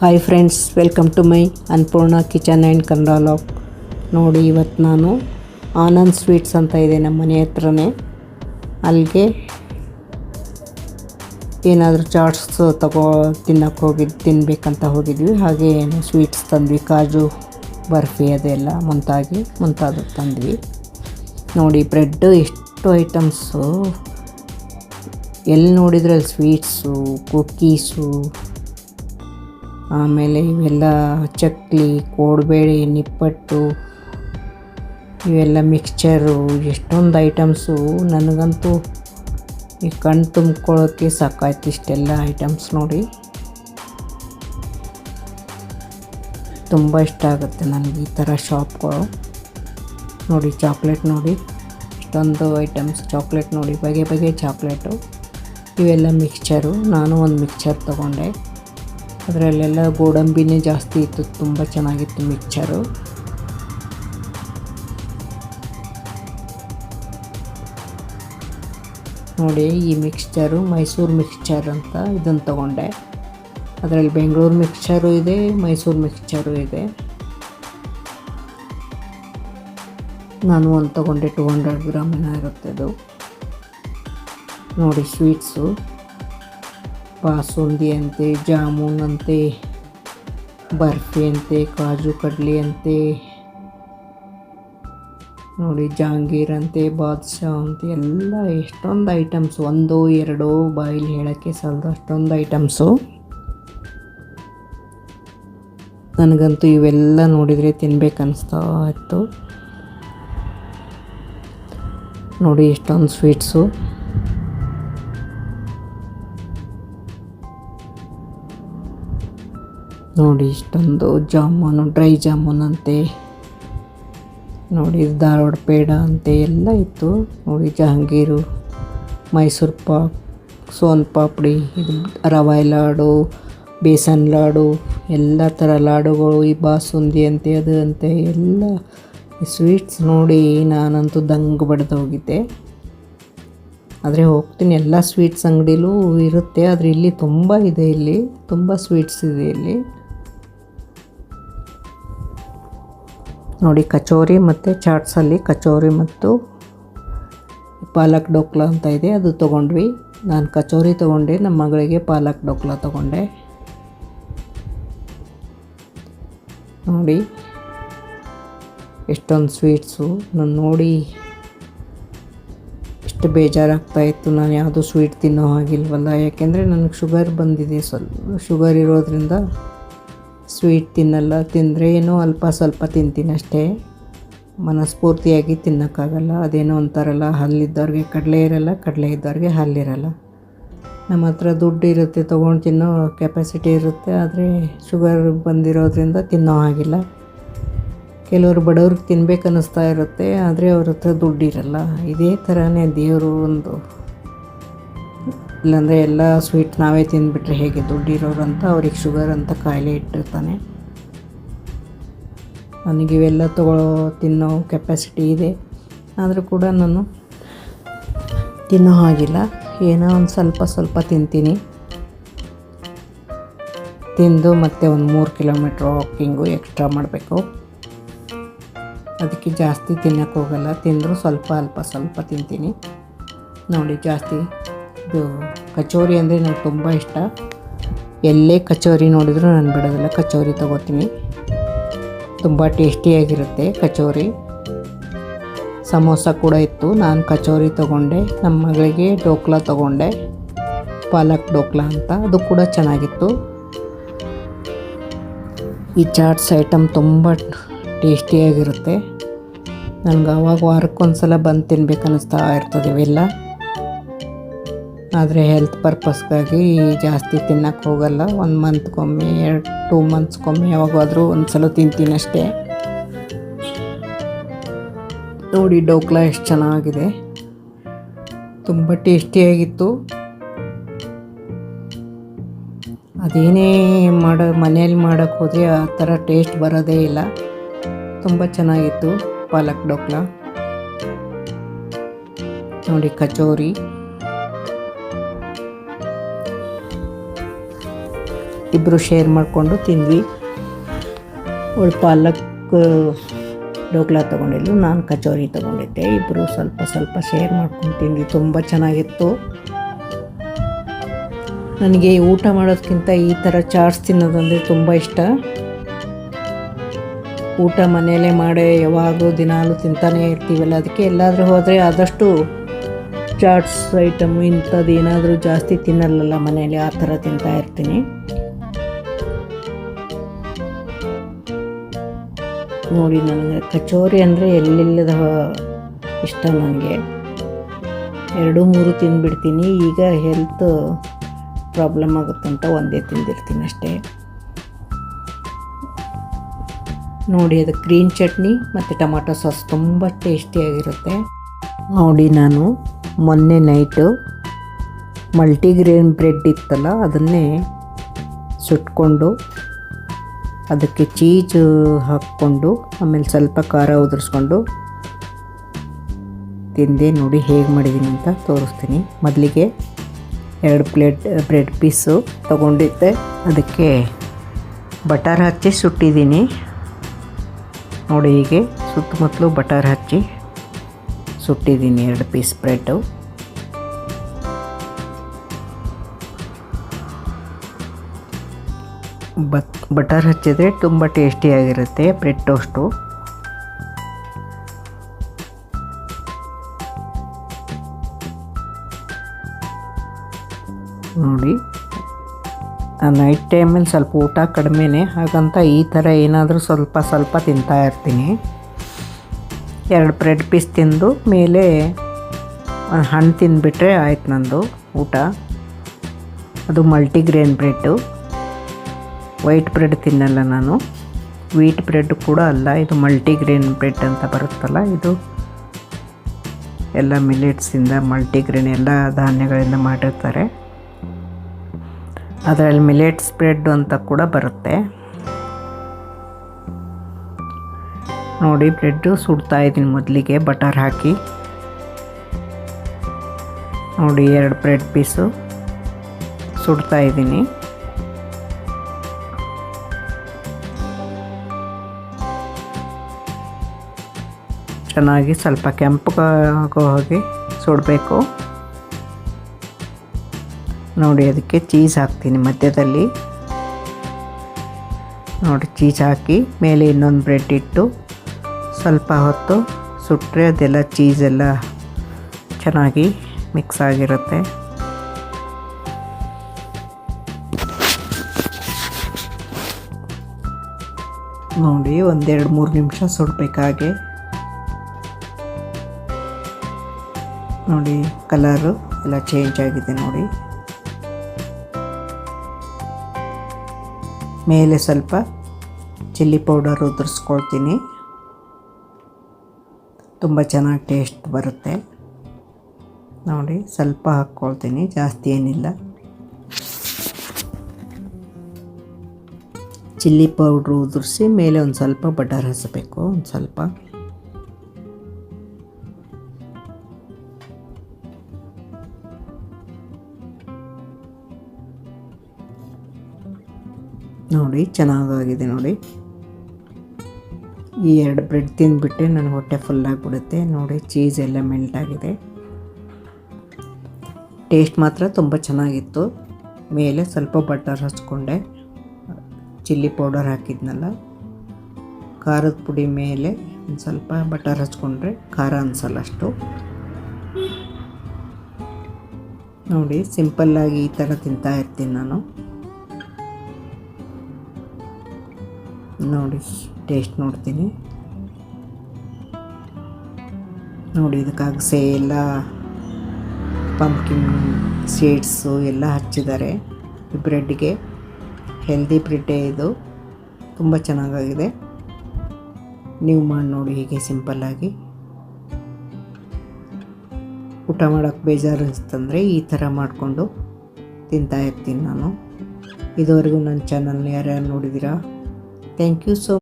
Hi friends, welcome to my Annapurna kitchen and Kannada log. ನೋಡಿ, ಇವತ್ತು ನಾನು ಆನಂದ್ ಸ್ವೀಟ್ಸ್ ಅಂತ ಇದೆ ನಮ್ಮ ಮನೆ ಹತ್ರನೇ. ಅಲ್ಲಿಗೆ ಏನಾದರೂ ಚಾಟ್ಸ್ ತಿನ್ನಬೇಕಂತ ಹೋಗಿದ್ವಿ. ಹಾಗೆ ಏನು ಸ್ವೀಟ್ಸ್ ತಂದ್ವಿ, ಕಾಜು ಬರ್ಫಿ ಅದೆಲ್ಲ ಮುಂತಾದ ತಂದ್ವಿ. ನೋಡಿ, ಬ್ರೆಡ್ ಎಷ್ಟು ಐಟಮ್ಸು, ಎಲ್ಲಿ ನೋಡಿದ್ರೆ ಅಲ್ಲಿ ಸ್ವೀಟ್ಸು, ಕುಕ್ಕೀಸು, ಆಮೇಲೆ ಇವೆಲ್ಲ ಚಕ್ಲಿ, ಕೋಡ್ಬೇಳೆ, ನಿಪ್ಪಟ್ಟು, ಇವೆಲ್ಲ ಮಿಕ್ಸ್ಚರು, ಎಷ್ಟೊಂದು ಐಟಮ್ಸು. ನನಗಂತೂ ಈ ಕಣ್ಣು ತುಂಬ್ಕೊಳ್ಳೋಕ್ಕೆ ಸಾಕಾಯ್ತು ಇಷ್ಟೆಲ್ಲ ಐಟಮ್ಸ್ ನೋಡಿ. ತುಂಬ ಇಷ್ಟ ಆಗುತ್ತೆ ನನಗೆ ಈ ಥರ ಶಾಪ್ಗಳು. ನೋಡಿ, ಚಾಕ್ಲೇಟ್ ನೋಡಿ, ಇಷ್ಟೊಂದು ಐಟಮ್ಸ್ ಚಾಕ್ಲೇಟ್ ನೋಡಿ, ಬಗೆ ಚಾಕ್ಲೇಟು, ಇವೆಲ್ಲ ಮಿಕ್ಸ್ಚರು. ನಾನು ಒಂದು ಮಿಕ್ಸ್ಚರ್ ತೊಗೊಂಡೆ. ಅದರಲ್ಲೆಲ್ಲ ಗೋಡಂಬಿನೇ ಜಾಸ್ತಿ ಇತ್ತು, ತುಂಬ ಚೆನ್ನಾಗಿತ್ತು ಮಿಕ್ಸ್ಚರು. ನೋಡಿ, ಈ ಮಿಕ್ಸ್ಚರು ಮೈಸೂರು ಮಿಕ್ಸ್ಚರ್ ಅಂತ ಇದನ್ನು ತೊಗೊಂಡೆ. ಅದರಲ್ಲಿ ಬೆಂಗಳೂರು ಮಿಕ್ಸ್ಚರು ಇದೆ, ಮೈಸೂರು ಮಿಕ್ಸ್ಚರು ಇದೆ. ನಾನು ಒಂದು ತೊಗೊಂಡೆ, 200 ಗ್ರಾಮಿನ ಇರುತ್ತೆ ಅದು. ನೋಡಿ, ಸ್ವೀಟ್ಸು, ಬಾಸುಂದಿ ಅಂತೆ, ಜಾಮೂನ್ ಅಂತೆ, ಬರ್ಫಿ ಅಂತೆ, ಕಾಜು ಕಡ್ಲಿ ಅಂತೆ, ನೋಡಿ ಜಾಂಗೀರ್ ಅಂತೆ, ಬಾದ್ಶಾ ಅಂತೆ, ಎಲ್ಲ ಎಷ್ಟೊಂದು ಐಟಮ್ಸ್, 1-2 ಬಾಯಲ್ಲಿ ಹೇಳೋಕ್ಕೆ ಸಾಲದು ಅಷ್ಟೊಂದು ಐಟಮ್ಸು. ನನಗಂತೂ ಇವೆಲ್ಲ ನೋಡಿದರೆ ತಿನ್ಬೇಕನ್ನಿಸ್ತಾ ಇತ್ತು. ನೋಡಿ, ಎಷ್ಟೊಂದು ಸ್ವೀಟ್ಸು. ನೋಡಿ, ಇಷ್ಟೊಂದು ಜಾಮೂನು, ಡ್ರೈ ಜಾಮೂನ್ ಅಂತೆ, ನೋಡಿ ಧಾರವಾಡ ಪೇಡ ಅಂತೆ ಎಲ್ಲ ಇತ್ತು. ನೋಡಿ, ಜಹಾಂಗೀರು, ಮೈಸೂರು ಪಾಕ್, ಸೋನ್ ಪಾಪಡಿ, ಇದು ರವೆ ಲಾಡು, ಬೇಸನ್ ಲಾಡು, ಎಲ್ಲ ಥರ ಲಾಡುಗಳು, ಈ ಬಾಸುಂದಿ ಅಂತೆ, ಅದು ಅಂತೆ ಎಲ್ಲ ಸ್ವೀಟ್ಸ್ ನೋಡಿ ನಾನಂತೂ ದಂಗು ಬಡ್ದು ಹೋಗಿದ್ದೆ. ಆದರೆ ಹೋಗ್ತೀನಿ, ಎಲ್ಲ ಸ್ವೀಟ್ಸ್ ಅಂಗಡಿಲೂ ಇರುತ್ತೆ, ಆದರೆ ಇಲ್ಲಿ ತುಂಬ ಇದೆ, ಇಲ್ಲಿ ತುಂಬ ಸ್ವೀಟ್ಸ್ ಇದೆ ಇಲ್ಲಿ. ನೋಡಿ, ಕಚೋರಿ ಮತ್ತು ಚಾಟ್ಸಲ್ಲಿ ಕಚೋರಿ ಮತ್ತು ಪಾಲಕ್ ಡೋಕ್ಲಾ ಅಂತ ಇದೆ, ಅದು ತೊಗೊಂಡ್ವಿ. ನಾನು ಕಚೋರಿ ತೊಗೊಂಡೆ, ನಮ್ಮ ಮಗಳಿಗೆ ಪಾಲಕ್ ಡೋಕ್ಲಾ ತೊಗೊಂಡೆ. ನೋಡಿ, ಎಷ್ಟೊಂದು ಸ್ವೀಟ್ಸು. ನಾನು ನೋಡಿ ಎಷ್ಟು ಬೇಜಾರಾಗ್ತಾಯಿತ್ತು, ನಾನು ಯಾವುದೂ ಸ್ವೀಟ್ ತಿನ್ನೋ ಹಾಗಿಲ್ವಲ್ಲ. ಯಾಕೆಂದರೆ ನನಗೆ ಶುಗರ್ ಬಂದಿದೆ, ಸ್ವಲ್ಪ ಶುಗರ್ ಇರೋದ್ರಿಂದ ಸ್ವೀಟ್ ತಿನ್ನಲ್ಲ. ತಿಂದರೆ ಏನೋ ಅಲ್ಪ ಸ್ವಲ್ಪ ತಿಂತೀನಿ ಅಷ್ಟೇ, ಮನಸ್ಫೂರ್ತಿಯಾಗಿ ತಿನ್ನೋಕ್ಕಾಗಲ್ಲ. ಅದೇನೋ ಅಂತಾರಲ್ಲ, ಹಲ್ಲಿದ್ದವ್ರಿಗೆ ಕಡಲೆ ಇರಲ್ಲ, ಕಡಲೆ ಇದ್ದವ್ರಿಗೆ ಹಲ್ಲಿರಲ್ಲ. ನಮ್ಮ ಹತ್ರ ದುಡ್ಡು ಇರುತ್ತೆ, ತೊಗೊಂಡು ತಿನ್ನೋ ಕೆಪಾಸಿಟಿ ಇರುತ್ತೆ, ಆದರೆ ಶುಗರ್ ಬಂದಿರೋದ್ರಿಂದ ತಿನ್ನೋ ಹಾಗಿಲ್ಲ. ಕೆಲವರು ಬಡವ್ರಿಗೆ ತಿನ್ಬೇಕು ಅನ್ನಿಸ್ತಾ ಇರುತ್ತೆ, ಆದರೆ ಅವ್ರ ಹತ್ರ ದುಡ್ಡಿರಲ್ಲ. ಇದೇ ಥರನೇ ದೇವರು ಒಂದು, ಇಲ್ಲಾಂದರೆ ಎಲ್ಲ ಸ್ವೀಟ್ ನಾವೇ ತಿಂದುಬಿಟ್ರೆ ಹೇಗೆ, ದುಡ್ಡಿರೋರು ಅಂತ ಅವ್ರಿಗೆ ಶುಗರ್ ಅಂತ ಕಾಯಿಲೆ ಇಟ್ಟಿರ್ತಾನೆ. ನನಗಿವೆಲ್ಲ ತಿನ್ನೋ ಕೆಪಾಸಿಟಿ ಇದೆ, ಆದರೂ ಕೂಡ ನಾನು ತಿನ್ನೋ ಹಾಗಿಲ್ಲ. ಏನೋ ಒಂದು ಸ್ವಲ್ಪ ತಿಂತೀನಿ. ತಿಂದು ಮತ್ತೆ ಒಂದು 3 ಕಿಲೋಮೀಟ್ರ್ ವಾಕಿಂಗು ಎಕ್ಸ್ಟ್ರಾ ಮಾಡಬೇಕು. ಅದಕ್ಕೆ ಜಾಸ್ತಿ ತಿನ್ನೋಕ್ಕೆ ಹೋಗಲ್ಲ, ತಿಂದರೂ ಸ್ವಲ್ಪ ತಿಂತೀನಿ. ನೋಡಿ, ಜಾಸ್ತಿ ಇದು ಕಚೋರಿ ಅಂದರೆ ನನಗೆ ತುಂಬ ಇಷ್ಟ. ಎಲ್ಲೇ ಕಚೋರಿ ನೋಡಿದರೂ ನಾನು ಬಿಡೋದಿಲ್ಲ, ಕಚೋರಿ ತೊಗೋತೀನಿ. ತುಂಬ ಟೇಸ್ಟಿಯಾಗಿರುತ್ತೆ ಕಚೋರಿ. ಸಮೋಸ ಕೂಡ ಇತ್ತು, ನಾನು ಕಚೋರಿ ತೊಗೊಂಡೆ. ನಮ್ಮ ಮಗಳಿಗೆ ಡೋಕ್ಲಾ ತೊಗೊಂಡೆ, ಪಾಲಕ್ ಡೋಕ್ಲಾ ಅಂತ, ಅದು ಕೂಡ ಚೆನ್ನಾಗಿತ್ತು. ಈ ಚಾಟ್ಸ್ ಐಟಮ್ ತುಂಬ ಟೇಸ್ಟಿಯಾಗಿರುತ್ತೆ. ನನಗೆ ಆವಾಗ ವಾರಕ್ಕೊಂದ್ಸಲ ಬಂದು ತಿನ್ಬೇಕು ಅನ್ನಿಸ್ತಾ ಇರ್ತದೆ ಇವೆಲ್ಲ. ಆದರೆ ಹೆಲ್ತ್ ಪರ್ಪಸ್ಗಾಗಿ ಜಾಸ್ತಿ ತಿನ್ನೋಕ್ಕೆ ಹೋಗಲ್ಲ. 1 ಮಂತ್ಗೊಮ್ಮೆ 2 ಮಂತ್ಸ್ಗೊಮ್ಮೆ ಯಾವಾಗಾದರೂ ಒಂದು ಸಲ ತಿಂತೀನಿ ಅಷ್ಟೇ. ನೋಡಿ, ಡೋಕ್ಲಾ ಎಷ್ಟು ಚೆನ್ನಾಗಿದೆ, ತುಂಬ ಟೇಸ್ಟಿಯಾಗಿತ್ತು. ಅದೇನೇ ಮನೇಲಿ ಮಾಡೋಕ್ಕೆ ಹೋದರೆ ಆ ಥರ ಟೇಸ್ಟ್ ಬರೋದೇ ಇಲ್ಲ. ತುಂಬ ಚೆನ್ನಾಗಿತ್ತು ಪಾಲಕ್ ಡೋಕ್ಲಾ. ನೋಡಿ, ಕಚೋರಿ, ಇಬ್ಬರು ಶೇರ್ ಮಾಡಿಕೊಂಡು ತಿಂದ್ವಿ. ಅವಳು ಪಾಲಕ್ ಡೋಕ್ಲಾ ತೊಗೊಂಡಿದ್ದು, ನಾನು ಕಚೋರಿ ತೊಗೊಂಡಿದ್ದೆ. ಇಬ್ಬರು ಸ್ವಲ್ಪ ಸ್ವಲ್ಪ ಶೇರ್ ಮಾಡ್ಕೊಂಡು ತಿಂದ್ವಿ. ತುಂಬ ಚೆನ್ನಾಗಿತ್ತು. ನನಗೆ ಊಟ ಮಾಡೋದಕ್ಕಿಂತ ಈ ಥರ ಚಾಟ್ಸ್ ತಿನ್ನೋದಂದರೆ ತುಂಬ ಇಷ್ಟ. ಊಟ ಮನೆಯಲ್ಲೇ ಮಾಡೇ ಯಾವಾಗಲೂ ದಿನಾಲೂ ತಿಂತಾನೇ ಇರ್ತೀವಲ್ಲ, ಅದಕ್ಕೆ ಎಲ್ಲಾದರೂ ಹೋದರೆ ಆದಷ್ಟು ಚಾಟ್ಸ್ ಐಟಮ್ ಇಂಥದ್ದು ಏನಾದರೂ ಜಾಸ್ತಿ ತಿನ್ನಲ್ಲಲ್ಲ ಮನೆಯಲ್ಲಿ, ಆ ಥರ ತಿಂತಾ ಇರ್ತೀನಿ. ನೋಡಿ, ನನಗೆ ಕಚೋರಿ ಅಂದರೆ ಎಲ್ಲಿಲ್ಲದ ಇಷ್ಟ. ನನಗೆ 2-3 ತಿಂದುಬಿಡ್ತೀನಿ. ಈಗ ಹೆಲ್ತ್ ಪ್ರಾಬ್ಲಮ್ ಆಗುತ್ತಂತ ಒಂದೇ ತಿಂದಿರ್ತೀನಿ ಅಷ್ಟೇ. ನೋಡಿ, ಅದು ಗ್ರೀನ್ ಚಟ್ನಿ ಮತ್ತು ಟೊಮಾಟೊ ಸಾಸ್ ತುಂಬ ಟೇಸ್ಟಿಯಾಗಿರುತ್ತೆ. ನೋಡಿ, ನಾನು ಮೊನ್ನೆ ನೈಟು ಮಲ್ಟಿಗ್ರೇನ್ ಬ್ರೆಡ್ ಇತ್ತಲ್ಲ, ಅದನ್ನೇ ಸುಟ್ಕೊಂಡು ಅದಕ್ಕೆ ಚೀಸು ಹಾಕ್ಕೊಂಡು ಆಮೇಲೆ ಸ್ವಲ್ಪ ಖಾರ ಉದುರಿಸ್ಕೊಂಡು ತಿಂದೆ. ನೋಡಿ ಹೇಗೆ ಮಾಡಿದ್ದೀನಿ ಅಂತ ತೋರಿಸ್ತೀನಿ. ಮೊದಲಿಗೆ 2 ಪ್ಲೇಟ್ ಬ್ರೆಡ್ ಪೀಸು ತೊಗೊಂಡಿದ್ದೆ, ಅದಕ್ಕೆ ಬಟರ್ ಹಚ್ಚಿ ಸುಟ್ಟಿದ್ದೀನಿ. ನೋಡಿ, ಹೀಗೆ ಸುತ್ತಮುತ್ತಲೂ ಬಟರ್ ಹಚ್ಚಿ ಸುಟ್ಟಿದ್ದೀನಿ 2 ಪೀಸ್ ಬ್ರೆಡ್ಡು. ಬಟರ್ ಹಚ್ಚಿದರೆ ತುಂಬ ಟೇಸ್ಟಿಯಾಗಿರುತ್ತೆ ಬ್ರೆಡ್ ಟೋಸ್ಟು. ನೋಡಿ, ನೈಟ್ ಟೈಮಲ್ಲಿ ಸ್ವಲ್ಪ ಊಟ ಕಡಿಮೆನೇ, ಹಾಗಂತ ಈ ಥರ ಏನಾದರೂ ಸ್ವಲ್ಪ ಸ್ವಲ್ಪ ತಿಂತಾ ಇರ್ತೀನಿ. 2 ಬ್ರೆಡ್ ಪೀಸ್ ತಿಂದು ಮೇಲೆ ಒಂದು ಹಣ್ಣು ತಿಂದುಬಿಟ್ರೆ ಆಯ್ತು ನಂದು ಊಟ. ಅದು ಮಲ್ಟಿಗ್ರೇನ್ ಬ್ರೆಡ್ಡು. ವೈಟ್ ಬ್ರೆಡ್ ತಿನ್ನಲ್ಲ ನಾನು, ವೀಟ್ ಬ್ರೆಡ್ ಕೂಡ ಅಲ್ಲ. ಇದು ಮಲ್ಟಿಗ್ರೇನ್ ಬ್ರೆಡ್ ಅಂತ ಬರುತ್ತಲ್ಲ, ಇದು ಎಲ್ಲ ಮಿಲೆಟ್ಸಿಂದ ಮಲ್ಟಿಗ್ರೇನ್ ಎಲ್ಲ ಧಾನ್ಯಗಳಿಂದ ಮಾಡಿರ್ತಾರೆ. ಅದರಲ್ಲಿ ಮಿಲೆಟ್ಸ್ ಬ್ರೆಡ್ ಅಂತ ಕೂಡ ಬರುತ್ತೆ. ನೋಡಿ, ಬ್ರೆಡ್ಡು ಸುಡ್ತಾ ಇದ್ದೀನಿ ಮೊದಲಿಗೆ ಬಟರ್ ಹಾಕಿ. ನೋಡಿ, 2 ಬ್ರೆಡ್ ಪೀಸು ಸುಡ್ತಾ ಇದ್ದೀನಿ. ಚೆನ್ನಾಗಿ ಸ್ವಲ್ಪ ಕೆಂಪಗಾಗೋ ಹಾಗೆ ಸುಡಬೇಕು. ನೋಡಿ, ಅದಕ್ಕೆ ಚೀಸ್ ಹಾಕ್ತೀನಿ ಮಧ್ಯದಲ್ಲಿ. ನೋಡಿ, ಚೀಸ್ ಹಾಕಿ ಮೇಲೆ ಇನ್ನೊಂದು ಬ್ರೆಡ್ ಇಟ್ಟು ಸ್ವಲ್ಪ ಹೊತ್ತು ಸುಟ್ಟರೆ ಅದೆಲ್ಲ ಚೀಸೆಲ್ಲ ಚೆನ್ನಾಗಿ ಮಿಕ್ಸ್ ಆಗಿರುತ್ತೆ. ನೋಡಿ, 1-2-3 ನಿಮಿಷ ಸುಡಬೇಕಾಗೆ. ನೋಡಿ, ಕಲರು ಎಲ್ಲ ಚೇಂಜ್ ಆಗಿದೆ. ನೋಡಿ, ಮೇಲೆ ಸ್ವಲ್ಪ ಚಿಲ್ಲಿ ಪೌಡರ್ ಉದುರಿಸ್ಕೊಳ್ತೀನಿ. ತುಂಬ ಚೆನ್ನಾಗಿ ಟೇಸ್ಟ್ ಬರುತ್ತೆ. ನೋಡಿ, ಸ್ವಲ್ಪ ಹಾಕ್ಕೊಳ್ತೀನಿ, ಜಾಸ್ತಿ ಏನಿಲ್ಲ. ಚಿಲ್ಲಿ ಪೌಡ್ರು ಉದುರಿಸಿ ಮೇಲೆ ಒಂದು ಸ್ವಲ್ಪ ಬಟರ್ ಹಚ್ಚಬೇಕು. ಒಂದು ಸ್ವಲ್ಪ ನೋಡಿ, ಚೆನ್ನಾಗಾಗಿದೆ. ನೋಡಿ, ಈ 2 ಬ್ರೆಡ್ ತಿಂದುಬಿಟ್ಟೆ ನನಗೆ ಹೊಟ್ಟೆ ಫುಲ್ಲಾಗಿಬಿಡುತ್ತೆ. ನೋಡಿ, ಚೀಸ್ ಎಲ್ಲ ಮೆಲ್ಟ್ ಆಗಿದೆ. ಟೇಸ್ಟ್ ಮಾತ್ರ ತುಂಬ ಚೆನ್ನಾಗಿತ್ತು. ಮೇಲೆ ಸ್ವಲ್ಪ ಬಟರ್ ಹಚ್ಕೊಂಡೆ, ಚಿಲ್ಲಿ ಪೌಡರ್ ಹಾಕಿದ್ನಲ್ಲ, ಖಾರದ ಪುಡಿ ಮೇಲೆ ಒಂದು ಸ್ವಲ್ಪ ಬಟರ್ ಹಚ್ಕೊಂಡ್ರೆ ಖಾರ ಅನಿಸಲ್ಲ ಅಷ್ಟು. ನೋಡಿ, ಸಿಂಪಲ್ಲಾಗಿ ಈ ಥರ ತಿಂತಾ ಇರ್ತೀನಿ ನಾನು. ನೋಡಿ, ಟೇಸ್ಟ್ ನೋಡ್ತೀನಿ. ನೋಡಿ, ಇದಕ್ಕೆ ಅಗಸೆ ಎಲ್ಲ ಪಂಪ್ಕಿನ್ ಸೀಡ್ಸು ಎಲ್ಲ ಹಚ್ಚಿದ್ದಾರೆ ಈ ಬ್ರೆಡ್ಗೆ. ಹೆಲ್ದಿ ಬ್ರೆಡ್ಡೇ ಇದು, ತುಂಬ ಚೆನ್ನಾಗಾಗಿದೆ. ನೀವು ಮಾಡಿ ನೋಡಿ ಹೀಗೆ ಸಿಂಪಲ್ಲಾಗಿ. ಊಟ ಮಾಡೋಕ್ಕೆ ಬೇಜಾರು ಅನಿಸ್ತಂದರೆ ಈ ಥರ ಮಾಡಿಕೊಂಡು ತಿಂತಾ ಇರ್ತೀನಿ ನಾನು. ಇದುವರೆಗೂ ನನ್ನ ಚಾನಲ್ನ ಯಾರ್ಯಾರು ನೋಡಿದ್ದೀರಾ, ಥ್ಯಾಂಕ್ ಯು ಸೋ